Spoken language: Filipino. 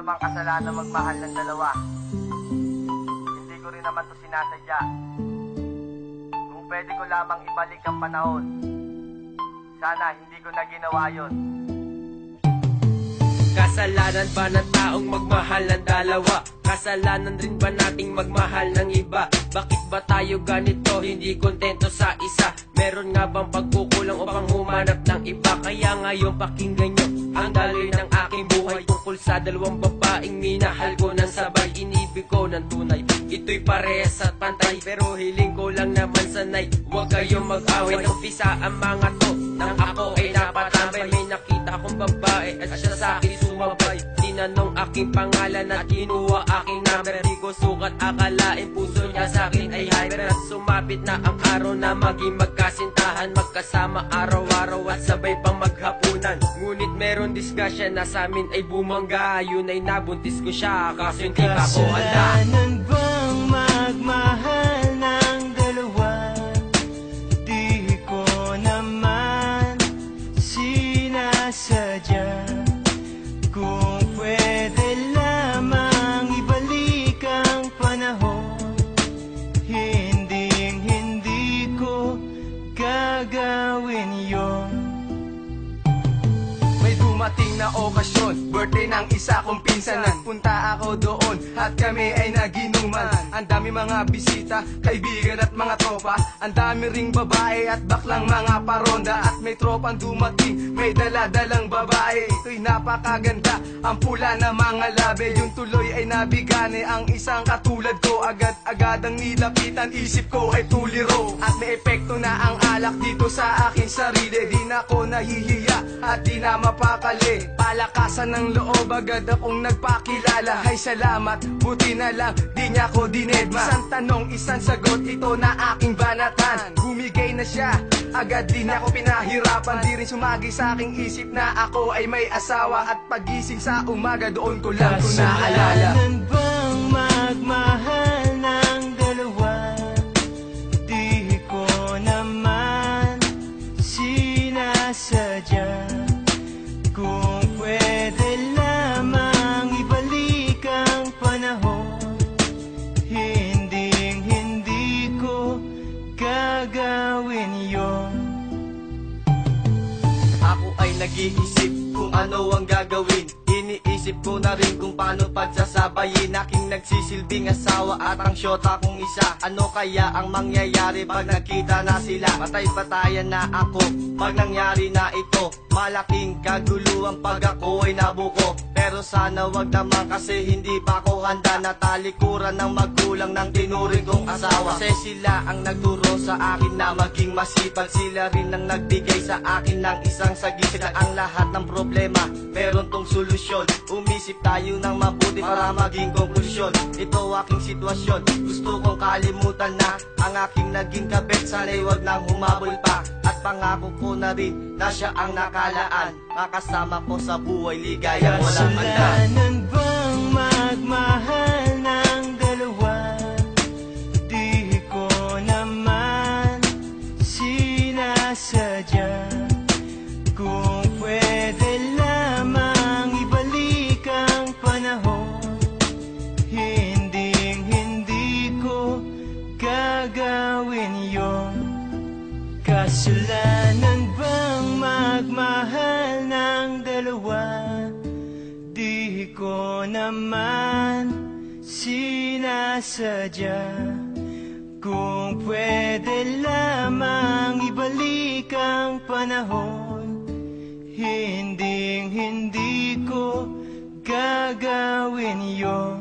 namang kasalanan magmahal ng dalawa. Hindi ko rin naman to sinasadya. Kung pwede ko lamang ibalik ang panahon, sana hindi ko na ginawa yun. Kasalanan ba ng taong magmahal ng dalawa? Kasalanan rin ba nating magmahal ng iba? Bakit ba tayo ganito, hindi kontento sa isa? Meron nga bang pagkukulang upang humanap ng iba? Kaya ngayon pakinggan nyo ang daloy ng aking buhay, tungkol sa dalawang babaeng minahal ko ng sabay, inibig ko ng tunay. Ito'y parehas at pantay, pero hiling ko lang naman sanay, huwag kayong mag-away. Nag-umpisa ang mga to nang ako ay napatambay. May nakita akong babae at siya sa akin sumabay. Tinanong aking pangalan at kinuha aking number. Di ko sukat akalain puso niya sa akin ay hyper. At sumapit na ang araw na maging magkasintahan, magkasama araw-araw at sabay pang maghapunan. Ngunit meron diskusyon na sa amin ay bumangga. Yun ay nabuntis ko siya kaso hindi pa ko handa. Kasalanan bang magmahal ng dalawa? Di ko naman sinasadya. Kung pwede lamang ibalik ang panahon, hindi ko gagawin yon. May dumating na okasyon, birthday ng isa kong pinsanan. Punta ako doon at kami ay naginuman. Ang dami mga bisita, kaibigan at mga tropa. Ang dami ring babae at baklang mga paronda. At may tropang dumating, may dala-dalang babae. Ito'y napakaganda, ang pula na mga labi. Yung tuloy ay nabigane, ang isang katulad ko. Agad-agad ang nilapitan, isip ko ay tuliro. At may epekto na ang alak dito sa aking sarili. Di na ako nahihiya at di na mapakali. Palakasan ng loob, agad akong nagpakilala. Ay salamat, buti na lang, di niya ako dinedma. Isang tanong, isang sagot, ito na aking banatan. Bumigay na siya, agad di na ako pinahirapan. Di rin sumagi sa aking isip na ako ay may asawa. At pagising sa umaga, doon ko lang ito naalala. Kasalanan bang magmahal ng dalawa? Di ko naman sinasadya. Kung pwede lamang ibalik ang panahon, hindi ko gagawin yon. Ako ay nag-iisip kung ano ang gagawin. Iniisip ko na rin kung paano pagsasabayin aking nagsisilbing asawa at ang syota kong isa. Ano kaya ang mangyayari pag nakita na sila? Patay-patayan na ako pag nangyari na ito. Malaking kaguluhan pag ako ay nabuko. Pero sana wag naman kasi hindi pa ako handa na talikuran ng magulang ng tinuring kong asawa. Kasi sila ang nagturo sa akin na maging masipag. Sila rin ang nagbigay sa akin ng isang sagip na ang lahat ng problema meron tong solusyon. Umisip tayo ng mabuti para maging konklusyon. Ito aking sitwasyon, gusto kong kalimutan na ang aking naging kabit. Sana'y wag nang humabol pa. At pangako ko na rin na siya ang nakalaan. Makasama ko sa buhay, ligaya walang handa. Kasalanan bang magmahal ng dalawa? Di ko naman sinasadya. Kung pwede lamang ibalik ang panahon, hindi ko gagawin yon. Kasalanan bang magmahal ng dalawa? Di ko naman sinasadya. Kung pwede lamang ibalik ang panahon, hindi ko gagawin yon.